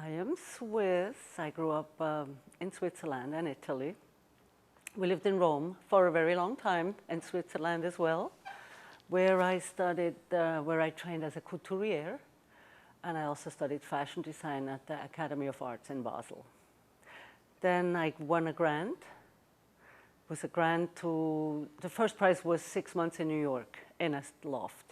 I am Swiss. I grew up in Switzerland and Italy. We lived in Rome for a very long time, and Switzerland as well, where I studied, where I trained as a couturier, and I also studied fashion design at the Academy of Arts in Basel. Then I won a grant. It was a grant to, the first prize was 6 months in New York in a loft.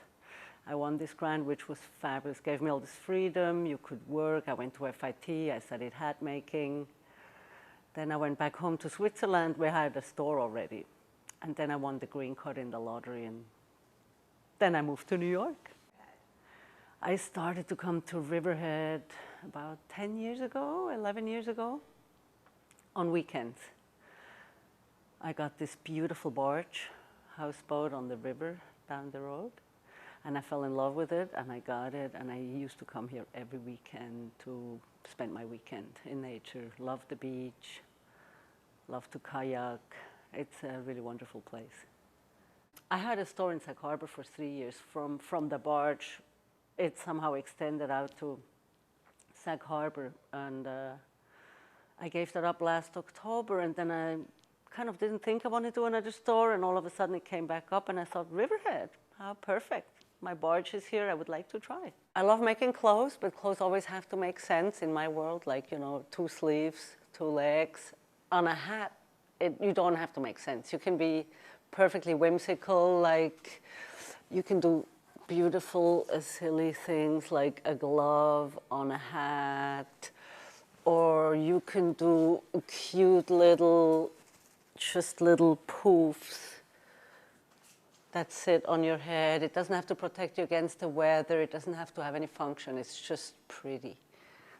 I won this grant, which was fabulous, gave me all this freedom, you could work. I went to FIT, I studied hat making. Then I went back home to Switzerland, where I had a store already. And then I won the green card in the lottery, and then I moved to New York. I started to come to Riverhead about 10 years ago, 11 years ago, on weekends. I got this beautiful barge, houseboat on the river down the road. And I fell in love with it, and I got it, and I used to come here every weekend to spend my weekend in nature. Love the beach, love to kayak. It's a really wonderful place. I had a store in Sag Harbor for 3 years. From the barge, it somehow extended out to Sag Harbor, and I gave that up last October, and then I kind of didn't think I wanted to do another store, and all of a sudden it came back up, and I thought, Riverhead, how perfect. My barge is here, I would like to try. I love making clothes, but clothes always have to make sense in my world, like, you know, 2 sleeves, 2 legs. On a hat, you don't have to make sense. You can be perfectly whimsical, like you can do beautiful, silly things like a glove on a hat, or you can do cute little, just little poofs that sit on your head. It doesn't have to protect you against the weather. It doesn't have to have any function. It's just pretty.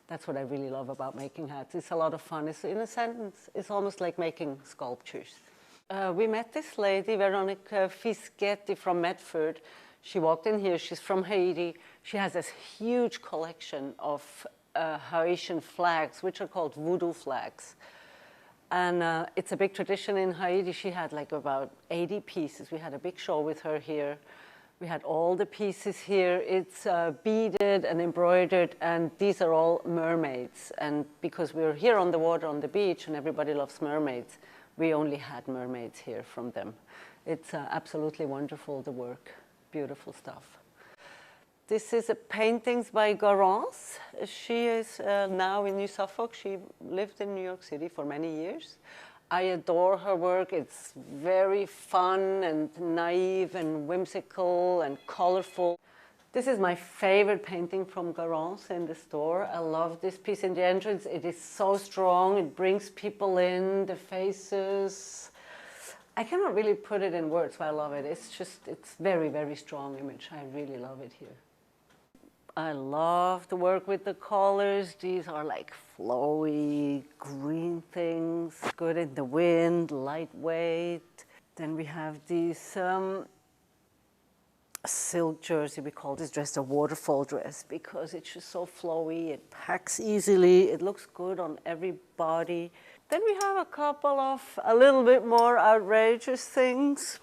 That's what I really love about making hats. It's a lot of fun. It's, in a sentence, it's almost like making sculptures. We met this lady, Veronica Fischetti from Medford. She walked in here. She's from Haiti. She has this huge collection of Haitian flags, which are called voodoo flags. And it's a big tradition in Haiti. She had like about 80 pieces. We had a big show with her here. We had all the pieces here. It's beaded and embroidered, and these are all mermaids. And because we're here on the water, on the beach, and everybody loves mermaids, we only had mermaids here from them. It's absolutely wonderful, the work. Beautiful stuff. This is a paintings by Garance. She is now in New Suffolk. She lived in New York City for many years. I adore her work. It's very fun and naive and whimsical and colorful. This is my favorite painting from Garance in the store. I love this piece in the entrance. It is so strong. It brings people in, the faces. I cannot really put it in words why I love it. It's just, it's very, very strong image. I really love it here. I love to work with the colors. These are like flowy green things, good in the wind, lightweight. Then we have these silk jersey. We call this dress a waterfall dress because it's just so flowy. It packs easily. It looks good on every body. Then we have a couple of a little bit more outrageous things.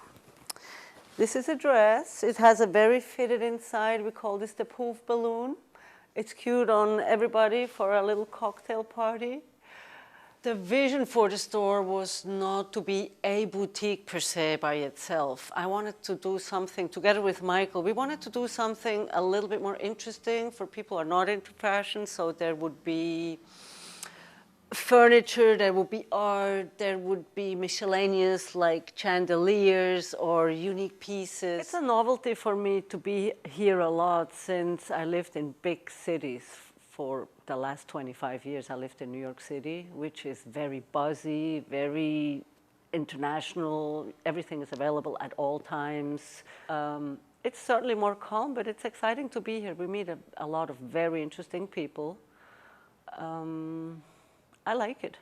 This is a dress. It has a very fitted inside. We call this the poof balloon. It's cute on everybody for a little cocktail party. The vision for the store was not to be a boutique per se by itself. I wanted to do something together with Michael. We wanted to do something a little bit more interesting for people who are not into fashion. So there would be furniture, there would be art, there would be miscellaneous like chandeliers or unique pieces. It's a novelty for me to be here a lot since I lived in big cities for the last 25 years. I lived in New York City, which is very buzzy, very international. Everything is available at all times. It's certainly more calm, but it's exciting to be here. We meet a lot of very interesting people. I like it.